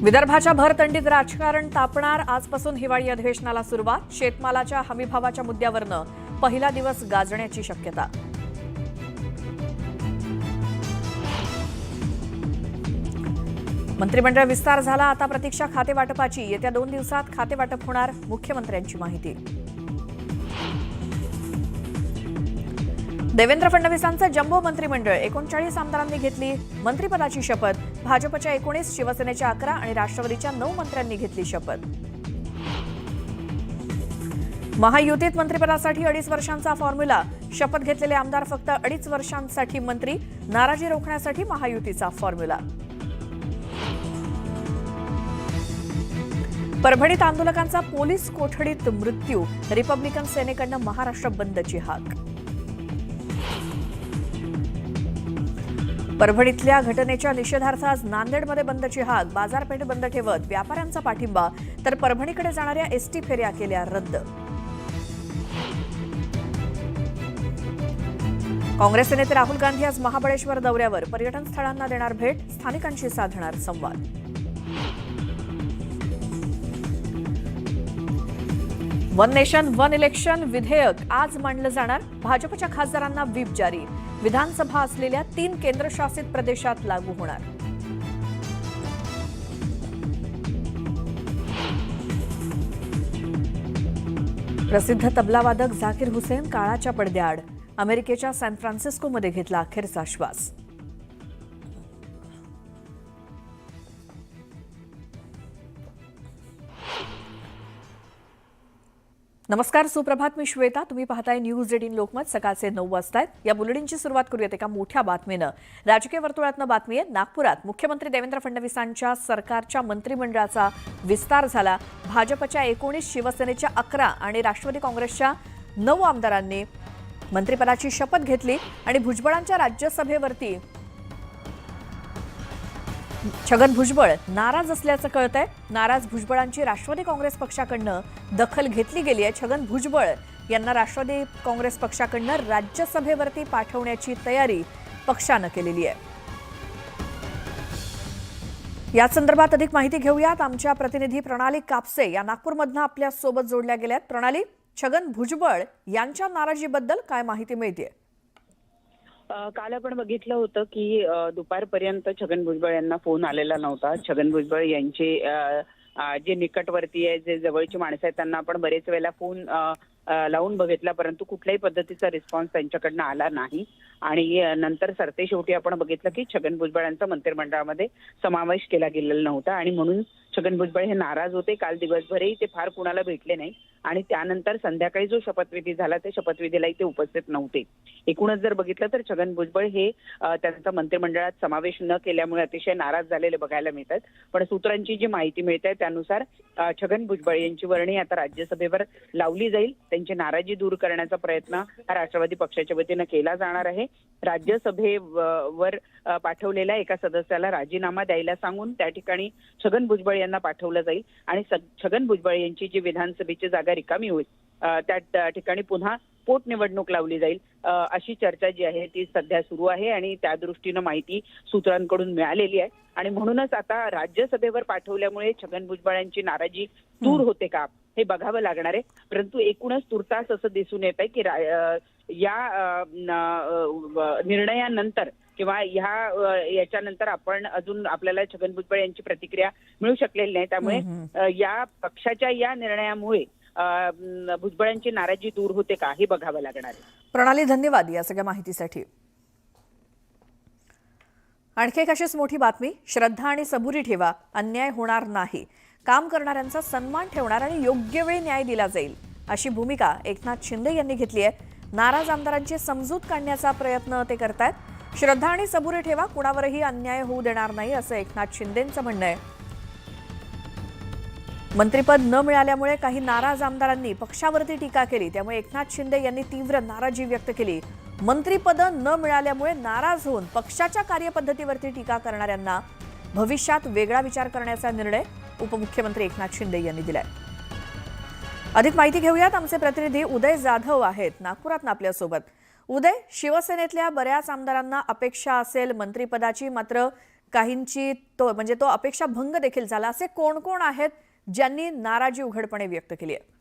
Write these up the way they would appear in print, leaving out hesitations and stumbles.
विदर्भाच्या भरतंडीत राजकारण तापणार. आजपासून हिवाळी अधिवेशनाला सुरुवात. शेतमालाच्या हमीभावाच्या मुद्द्यावरनं पहिला दिवस गाजण्याची शक्यता. मंत्रिमंडळ विस्तार झाला. आता प्रतीक्षा खातेवाटपाची. येत्या 2 दिवसात खातेवाटप होणार. मुख्यमंत्र्यांची माहिती. देवेंद्र फडणवीसांचं जम्बो मंत्रिमंडळ. 39 आमदारांनी घेतली मंत्रिपदाची शपथ. भाजपच्या 19, शिवसेनेच्या 11 आणि राष्ट्रवादीच्या 9 मंत्र्यांनी घेतली शपथ. महायुतीत मंत्रिपदासाठी 2.5 वर्षांचा फॉर्म्युला. शपथ घेतलेले आमदार फक्त 2.5 वर्षांसाठी मंत्री. नाराजी रोखण्यासाठी महायुतीचा फॉर्म्युला. परभणीत आंदोलकांचा पोलीस कोठडीत मृत्यू. रिपब्लिकन सेनेकडनं महाराष्ट्र बंदची हाक. परभणीतल्या घटनेच्या निषेधार्थ आज नांदेडमध्ये बंदची हाक. बाजारपेठ बंद ठेवत व्यापाऱ्यांचा पाठिंबा. तर परभणीकडे जाणाऱ्या एसटी फेऱ्या केल्या रद्द. काँग्रेसचे नेते राहुल गांधी आज महाबळेश्वर दौऱ्यावर. पर्यटन स्थळांना देणार भेट. स्थानिकांशी साधणार संवाद. वन नेशन वन इलेक्शन विधेयक आज मांडलं जाणार. भाजपच्या खासदारांना व्हीप जारी. विधानसभा असलेल्या 3 केंद्रशासित प्रदेशात लागू होणार. प्रसिद्ध तबलावादक झाकीर हुसेन काळाच्या पडद्याआड. अमेरिकेच्या सॅन फ्रान्सिस्कोमध्ये घेतला अखेरचा श्वास. नमस्कार, सुप्रभात. मी श्वेता. तुम्ही पाहताय न्यूज 18 लोकमत. सकाळचे 9 वाजतायत. या बुलेटिनची सुरुवात करूयात एका मोठ्या बातमीनं. राजकीय वर्तुळातनं बातमी आहे. नागपुरात मुख्यमंत्री देवेंद्र फडणवीसांच्या सरकारच्या मंत्रिमंडळाचा विस्तार झाला. भाजपच्या 19, शिवसेनेच्या 11 आणि राष्ट्रवादी काँग्रेसच्या 9 आमदारांनी मंत्रिपदाची शपथ घेतली. आणि भुजबळांच्या राज्यसभेवरती छगन भुजबळ नाराज असल्याचं कळतंय. नाराज भुजबळांची राष्ट्रवादी काँग्रेस पक्षाकडनं दखल घेतली गेली आहे. छगन भुजबळ यांना राष्ट्रवादी काँग्रेस पक्षाकडनं राज्यसभेवरती पाठवण्याची तयारी पक्षानं केलेली आहे. या संदर्भात अधिक माहिती घेऊयात. आमच्या प्रतिनिधी प्रणाली कापसे या नागपूरमधनं आपल्या सोबत जोडल्या गेल्यात. प्रणाली, छगन भुजबळ यांच्या नाराजीबद्दल काय माहिती मिळतेय? काल आपण बघितलं होतं की दुपारपर्यंत छगन भुजबळ यांना फोन आलेला नव्हता. छगन भुजबळ यांचे जे निकटवर्ती आहे, जे जवळची माणसं आहेत, त्यांना आपण बरेच वेळेला फोन लावून बघितला, परंतु कुठल्याही पद्धतीचा रिस्पॉन्स त्यांच्याकडनं आला नाही. आणि नंतर सरतेशेवटी आपण बघितलं की छगन भुजबळ यांचा मंत्रिमंडळामध्ये समावेश केला गेलेला नव्हता आणि म्हणून छगन भुजबळ हे नाराज होते. काल दिवसभरही ते फार कुणाला भेटले नाही आणि त्यानंतर संध्याकाळी जो शपथविधी झाला त्या शपथविधीलाही ते उपस्थित नव्हते. एकूणच जर बघितलं तर छगन भुजबळ हे त्यांचा मंत्रिमंडळात समावेश न केल्यामुळे अतिशय नाराज झालेले बघायला मिळतात. पण सूत्रांची जी माहिती मिळते त्यानुसार छगन भुजबळ यांची वर्णी आता राज्यसभेवर लावली जाईल. त्यांची नाराजी दूर करण्याचा प्रयत्न हा राष्ट्रवादी पक्षाच्या वतीनं केला जाणार आहे. राज्यसभेवर पाठवलेल्या एका सदस्याला राजीनामा द्यायला सांगून त्या ठिकाणी छगन भुजबळ यांना पाठवलं जाईल आणि छगन भुजबळ यांची जी विधानसभेची जागा रिकामी होईल त्या ठिकाणी पुन्हा पोटनिवडणूक लावली जाईल अशी चर्चा जी आहे ती सध्या सुरू आहे आणि त्या दृष्टीनं माहिती सूत्रांकडून मिळालेली आहे. आणि म्हणूनच आता राज्यसभेवर पाठवल्यामुळे छगन भुजबळ यांची नाराजी दूर होते का हे बघावं लागणार आहे. परंतु एकूणच तुर्तास असं दिसून येत आहे की या निर्णयानंतर किंवा याच्यानंतर आपण अजून आपल्याला छगन भुजबळ यांची प्रतिक्रिया मिळू शकलेली नाही. त्यामुळे या पक्षाच्या या निर्णयामुळे भुजबळांची नाराजी दूर होते का हे बघावं लागणार आहे. प्रणाली, धन्यवाद या सगळ्या माहितीसाठी. आणखी एक अशीच मोठी बातमी. श्रद्धा आणि सबुरी ठेवा, अन्याय होणार नाही. काम करणाऱ्यांचा सन्मान ठेवणार आणि योग्य वेळी न्याय दिला जाईल अशी भूमिका एकनाथ शिंदे यांनी घेतली आहे. नाराज आमदारांची समजूत काढण्याचा प्रयत्न ते करतायत. श्रद्धा आणि सबुरी ठेवा, कुणावरही अन्याय होऊ देणार नाही असं एकनाथ शिंदेंचं म्हणणं आहे. मंत्रिपद न मिळाल्यामुळे काही नाराज आमदारांनी पक्षावरती टीका केली. त्यामुळे एकनाथ शिंदे यांनी तीव्र नाराजी व्यक्त केली. मंत्रिपद न मिळाल्यामुळे नाराज होऊन पक्षाच्या कार्यपद्धतीवरती टीका करणाऱ्यांना भविष्यात वेगळा विचार करण्याचा निर्णय उपमुख्यमंत्री एकनाथ शिंदे यांनी दिलाय. अधिक माहिती घेऊयात. आमचे प्रतिनिधी उदय जाधव आहेत नागपुरात आपल्यासोबत. उदय, शिवसेनेतल्या बऱ्याच आमदारांना अपेक्षा असेल मंत्रिपदाची, मात्र काहींची म्हणजे तो अपेक्षा भंग देखील झाला. असे कोण कोण आहेत ज्यांनी नाराजी उघडपणे व्यक्त केली आहे?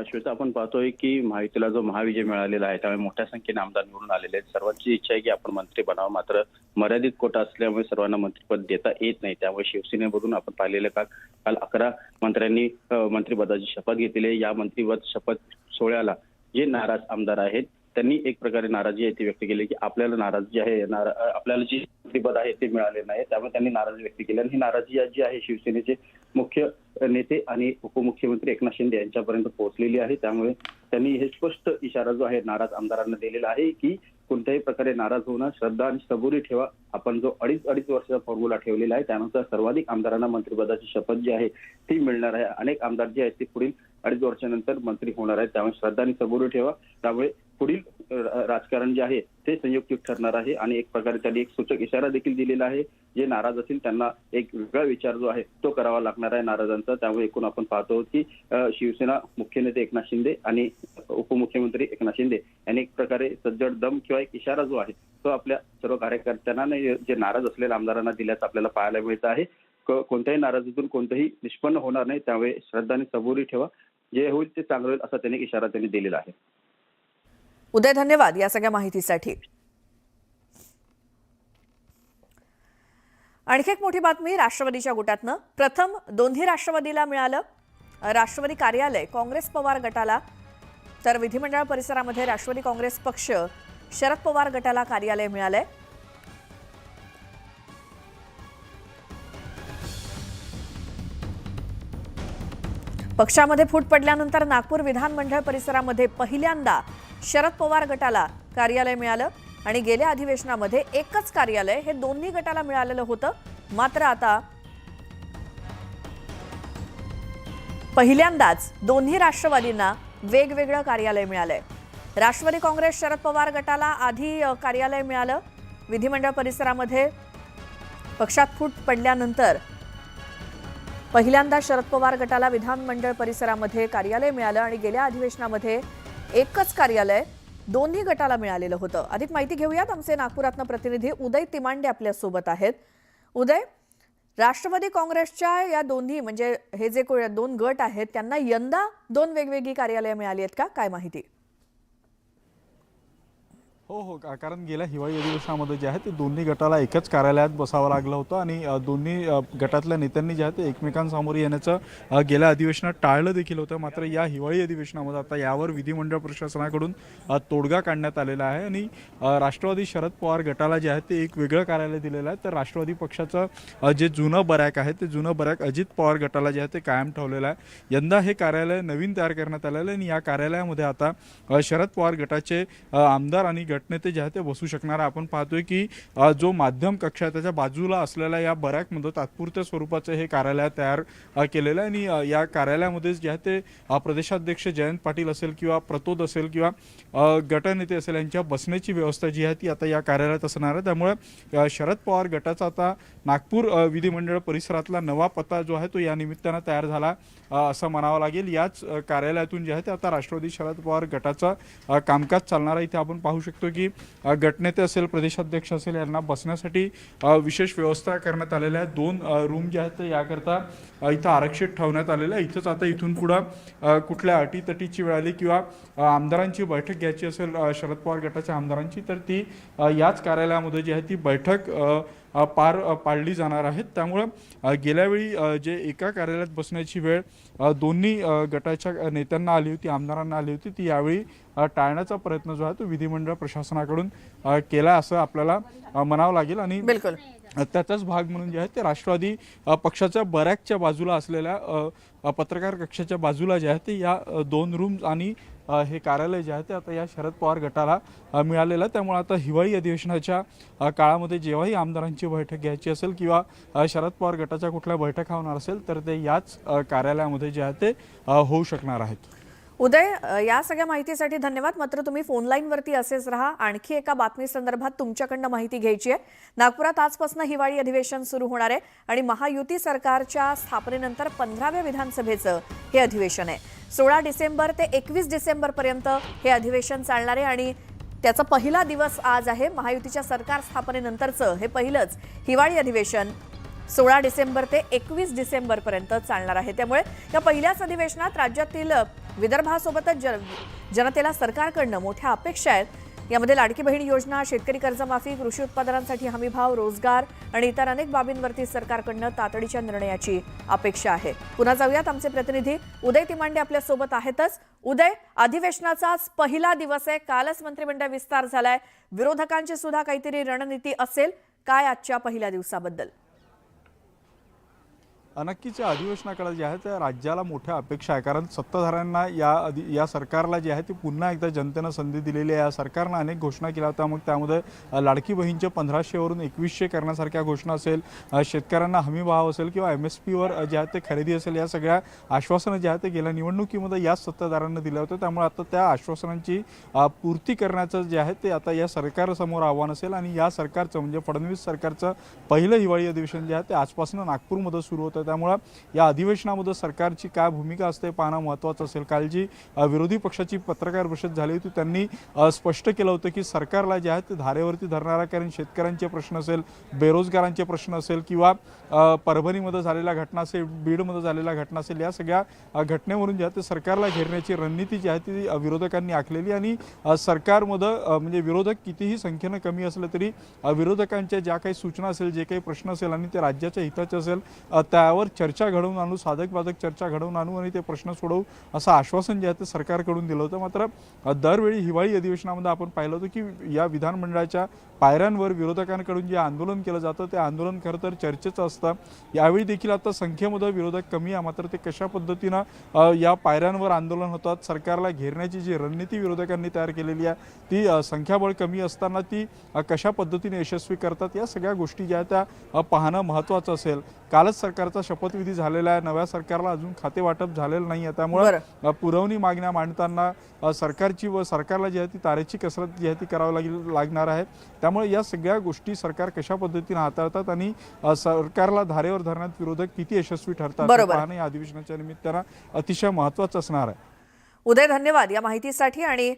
श्वेता, आपण पाहतोय की महायुतीला जो महाविजय मिळालेला आहे त्यामुळे मोठ्या संख्येने आमदार निवडून आलेले आहेत. सर्वांची इच्छा आहे की आपण मंत्री बनावं, मात्र मर्यादित कोटा असल्यामुळे सर्वांना मंत्रिपद देता येत नाही. त्यामुळे शिवसेनेमधून आपण पाहिलेलं काल 11 मंत्र्यांनी मंत्रिपदाची शपथ घेतली आहे. या मंत्रिपद शपथ सोहळ्याला जे नाराज आमदार आहेत त्यांनी एक प्रकारे नाराजी आहे ती व्यक्त केली की आपल्याला नाराजी आहे, आपल्याला जी मंत्रिपद आहे ते मिळाले नाही. त्यामुळे त्यांनी नाराजी व्यक्त केली आणि ही नाराजी जी आहे शिवसेनेचे मुख्य नेते आणि उपमुख्यमंत्री एकनाथ शिंदे यांच्यापर्यंत पोहोचलेली आहे. त्यामुळे त्यांनी हे स्पष्ट इशारा जो आहे नाराज आमदारांना दिलेला आहे की कोणत्याही प्रकारे नाराज होणं, श्रद्धा आणि सबुरी ठेवा. आपण जो अडीच वर्षाचा फॉर्म्युला ठेवलेला आहे त्यानुसार सर्वाधिक आमदारांना मंत्रिपदाची शपथ जी आहे ती मिळणार आहे. अनेक आमदार जे आहेत ते पुढील 2.5 वर्षानंतर मंत्री होणार आहेत. त्यामुळे श्रद्धा आणि सबुरी ठेवा. त्यामुळे पुढील राजकारण जे आहे ते संयुक्त ठरणार आहे आणि एक प्रकारे त्यांनी एक सूचक इशारा देखील दिलेला आहे. जे नाराज असतील त्यांना एक वेगळा विचार जो आहे तो करावा लागणार आहे नाराजांचा. त्यामुळे एकूण आपण पाहतो की शिवसेना मुख्य नेते एकनाथ शिंदे आणि उपमुख्यमंत्री एकनाथ शिंदे यांनी एक प्रकारे सज्जड दम किंवा एक इशारा जो आहे तो आपल्या सर्व कार्यकर्त्यांना जे नाराज असलेल्या आमदारांना दिल्याचं आपल्याला पाहायला मिळत आहे. कोणत्याही नाराजीतून कोणतंही निष्पन्न होणार नाही. त्यामुळे श्रद्धा आणि सबुरी ठेवा, जे होईल ते चांगलं होईल असा त्यांनी इशारा त्यांनी दिलेला आहे. उदय, धन्यवाद या सगळ्या माहितीसाठी. आणखी एक मोठी बातमी राष्ट्रवादीच्या गुटातनं. प्रथम दोन्ही राष्ट्रवादीला मिळालं राष्ट्रवादी कार्यालय काँग्रेस पवार गटाला, तर विधिमंडळ परिसरामध्ये राष्ट्रवादी काँग्रेस पक्ष शरद पवार गटाला कार्यालय मिळालंय. पक्षामध्ये फूट पडल्यानंतर नागपूर विधानमंडळ परिसरामध्ये पहिल्यांदा शरद पवार गटाला कार्यालय मिळालं आणि गेल्या अधिवेशनामध्ये एकच कार्यालय हे दोन्ही गटाला मिळालेलं होतं. मात्र आता पहिल्यांदाच दोन्ही राष्ट्रवादींना वेगवेगळं कार्यालय मिळालंय. राष्ट्रवादी काँग्रेस शरद पवार गटाला आधी कार्यालय मिळालं. विधिमंडळ परिसरामध्ये पक्षात फूट पडल्यानंतर पहिल्यांदा शरद पवार गटाला विधानमंडळ परिसरामध्ये कार्यालय मिळालं आणि गेल्या अधिवेशनामध्ये एकच कार्यालय दोन्ही गटाला मिळालेलं होतं. अधिक माहिती घेऊयात. आमचे नागपुरातनं प्रतिनिधी उदय तिमांडे आपल्या सोबत आहेत. उदय, राष्ट्रवादी काँग्रेसच्या या दोन्ही म्हणजे हे जे 2 गट आहेत त्यांना यंदा 2 वेगवेगळी कार्यालय मिळाली आहेत का? काय माहिती? हो, कारण गेल्या हिवाळी अधिवेशनामध्ये जे आहे ते दोन्ही गटाला एकच कार्यालयात बसावं लागलं होतं आणि दोन्ही गटातल्या नेत्यांनी जे आहे ते एकमेकांसमोर येण्याचं गेल्या अधिवेशनात टाळलं देखील होतं. मात्र या हिवाळी अधिवेशनामध्ये आता यावर विधिमंडळ प्रशासनाकडून तोडगा काढण्यात आलेला आहे आणि राष्ट्रवादी शरद पवार गटाला जे आहे ते एक वेगळं कार्यालय दिलेलं आहे. तर राष्ट्रवादी पक्षाचं जे जुनं बरॅक आहे ते जुनं बरॅक अजित पवार गटाला जे आहे ते कायम ठेवलेलं आहे. यंदा हे कार्यालय नवीन तयार करण्यात आलेलं आहे आणि या कार्यालयामध्ये आता शरद पवार गटाचे आमदार आणि गटनेते जे आहे ते बसू शकणार. आपण पाहतोय की जो माध्यम कक्ष आहे त्याच्या बाजूला असलेल्या या बरॅकमध्ये तात्पुरत्या स्वरूपाचं हे कार्यालय तयार केलेलं आहे आणि या कार्यालयामध्ये जे आहे ते प्रदेशाध्यक्ष जयंत पाटील असेल किंवा प्रतोद असेल किंवा गटनेते असेल यांच्या बसण्याची व्यवस्था जी आहे ती आता या कार्यालयात असणार आहे. त्यामुळे शरद पवार गटाचा आता नागपूर विधिमंडळ परिसरातला नवा पत्ता जो आहे तो या निमित्तानं तयार झाला असं म्हणावं लागेल. याच कार्यालयातून जे आहे ते आता राष्ट्रवादी शरद पवार गटाचं कामकाज चालणार आहे. इथे आपण पाहू शकतो की गटनेते असेल, प्रदेशाध्यक्ष असेल यांना बसण्यासाठी विशेष व्यवस्था करण्यात आलेल्या आहेत. 2 रूम जे आहेत याकरता इथं आरक्षित ठेवण्यात आलेलं आहे. इथंच आता इथून पुढं कुठल्या अटीतटीची वेळ आली किंवा आमदारांची बैठक घ्यायची असेल शरद पवार गटाच्या आमदारांची तर ती याच कार्यालयामध्ये जी आहे ती बैठक पाडली जाणार आहेत. त्यामुळं गेल्या वेळी जे एका कार्यालयात बसण्याची वेळ दोन्ही गटाच्या नेत्यांना आली होती, आमदारांना आली होती, ती यावेळी टाळण्याचा प्रयत्न जो आहे तो विधिमंडळ प्रशासनाकडून केला असं आपल्याला म्हणावं लागेल. आणि बिलकुल त्याचाच भाग म्हणून जे आहे ते राष्ट्रवादी पक्षाच्या बरॅकच्या बाजूला असलेल्या पत्रकार कक्षाच्या बाजूला जे आहे ते या 2 रूम्स आणि हे कार्यालय जे आहे ते आता या शरद पवार गटाला मिळालेलं आहे. त्यामुळे आता हिवाळी अधिवेशनाच्या काळामध्ये जेव्हाही आमदारांची बैठक घ्यायची असेल किंवा शरद पवार गटाच्या कुठल्या बैठका होणार असेल तर ते याच कार्यालयामध्ये जे आहे ते होऊ शकणार आहेत. उदय, या सगळ्या माहितीसाठी धन्यवाद. मात्र तुम्ही फोन लाईनवरती असेच राहा. आणखी एका बातमी संदर्भात तुमच्याकडनं माहिती घ्यायची आहे. नागपुरात आजपासून हिवाळी अधिवेशन सुरू होणार आहे आणि महायुती सरकारच्या स्थापनेनंतर 15व्या विधानसभेचं हे अधिवेशन आहे. 16 डिसेंबर ते 21 डिसेंबर पर्यंत हे अधिवेशन चालणार आहे आणि त्याचा पहिला दिवस आज आहे. महायुतीच्या सरकार स्थापनेनंतरचं हे पहिलंच हिवाळी अधिवेशन 16 डिसेंबर ते 21 डिसेंबरपर्यंत चालणार आहे. त्यामुळे या पहिल्याच अधिवेशनात राज्यातील विदर्भासोबतच जनतेला सरकारकडनं मोठ्या अपेक्षा आहेत. यामध्ये लाडकी बहीण योजना, शेतकरी कर्जमाफी, कृषी उत्पादनांसाठी हमीभाव, रोजगार आणि इतर अनेक बाबींवरती सरकारकडनं तातडीच्या निर्णयाची अपेक्षा आहे. पुन्हा जाऊयात, आमचे प्रतिनिधी उदय तिमांडे आपल्या सोबत आहेतच. उदय, अधिवेशनाचा आज पहिला दिवस आहे. कालच मंत्रिमंडळ विस्तार झालाय. विरोधकांची सुद्धा काहीतरी रणनीती असेल. काय आजच्या पहिल्या दिवसाबद्दल? नक्कीच या अधिवेशनाकडे जे आहे त्या राज्याला मोठ्या अपेक्षा आहे, कारण सत्ताधाऱ्यांना या सरकारला जे आहे ते पुन्हा एकदा जनतेनं संधी दिलेली आहे. या सरकारनं अनेक घोषणा केल्या होत्या. मग त्यामध्ये लाडकी बहीणचे 1500 वरून 2100 करण्यासारख्या घोषणा असेल, शेतकऱ्यांना हमी भाव असेल किंवा MSP वर जे आहे ते खरेदी असेल, या सगळ्या आश्वासनं जे आहे ते गेल्या निवडणुकीमध्ये याच सत्ताधाऱ्यांना दिल्या होत्या. त्यामुळे आता त्या आश्वासनांची पूर्ती करण्याचं जे आहे ते आता या सरकारसमोर आव्हान असेल. आणि या सरकारचं म्हणजे फडणवीस सरकारचं पहिलं हिवाळी अधिवेशन जे आहे ते आजपासून नागपूरमध्ये सुरू होतं. त्यामुळे या अधिवेशनामध्ये सरकारची काय भूमिका असते पाहणं महत्त्वाचं असेल. काल जी विरोधी पक्षाची पत्रकार परिषद झाली होती त्यांनी स्पष्ट केलं होतं की सरकारला जे आहे ते धारेवरती धरणारा, कारण शेतकऱ्यांचे प्रश्न असेल, बेरोजगारांचे प्रश्न असेल किंवा परभणीमध्ये झालेल्या घटना असेल, बीडमध्ये झालेल्या घटना असेल, या सगळ्या घटनेवरून जे आहे ते सरकारला घेरण्याची रणनीती जी आहे ती विरोधकांनी आखलेली. आणि सरकारमध्ये म्हणजे विरोधक कितीही संख्येनं कमी असले तरी विरोधकांच्या ज्या काही सूचना असेल, जे काही प्रश्न असेल आणि ते राज्याच्या हिताचे असेल त्यावर चर्चा घडवून आणू, साधक बाधक चर्चा घडवून आणू आणि ते प्रश्न सोडवू असं आश्वासन जे आहे ते सरकारकडून दिलं होतं. मात्र दरवेळी हिवाळी अधिवेशनामध्ये आपण पाहिलं होतं की या विधानमंडळाच्या पायऱ्यांवर विरोधकांकडून जे आंदोलन केलं जातं ते आंदोलन खरं तर चर्चेचं असतं. यावेळी देखील आता संख्येमध्ये विरोधक कमी आहे, मात्र ते कशा पद्धतीनं या पायऱ्यांवर आंदोलन होतात, सरकारला घेरण्याची जी रणनीती विरोधकांनी तयार केलेली आहे ती संख्याबळ कमी असताना ती कशा पद्धतीने यशस्वी करतात, या सगळ्या गोष्टी ज्या त्या पाहणं महत्त्वाचं असेल. कालच सरकारचा शपथविधी झालेला आहे. नव्या सरकारला अजून खाते वाटप झालेलं नाही आहे. त्यामुळे पुरवणी मागण्या मांडताना सरकारची व सरकारला जी आहे ती तारेची कसरत जी आहे ती करावी लागणार आहे. त्यामुळे या सगळ्या गोष्टी सरकार कशा पद्धतीने हाताळतात आणि सरकारला धारेवर धरण्यात विरोधक किती यशस्वी ठरतात हे पाहणं या अधिवेशनाच्या निमित्तानं अतिशय महत्त्वाचं असणार आहे. उदय, धन्यवाद या माहितीसाठी. आणि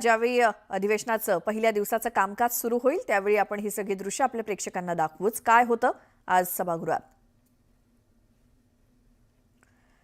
ज्यावेळी अधिवेशनाचं पहिल्या दिवसाचं कामकाज सुरू होईल त्यावेळी आपण ही सगळी दृश्य आपल्या प्रेक्षकांना दाखवूच. काय होतं आज सभागृहात?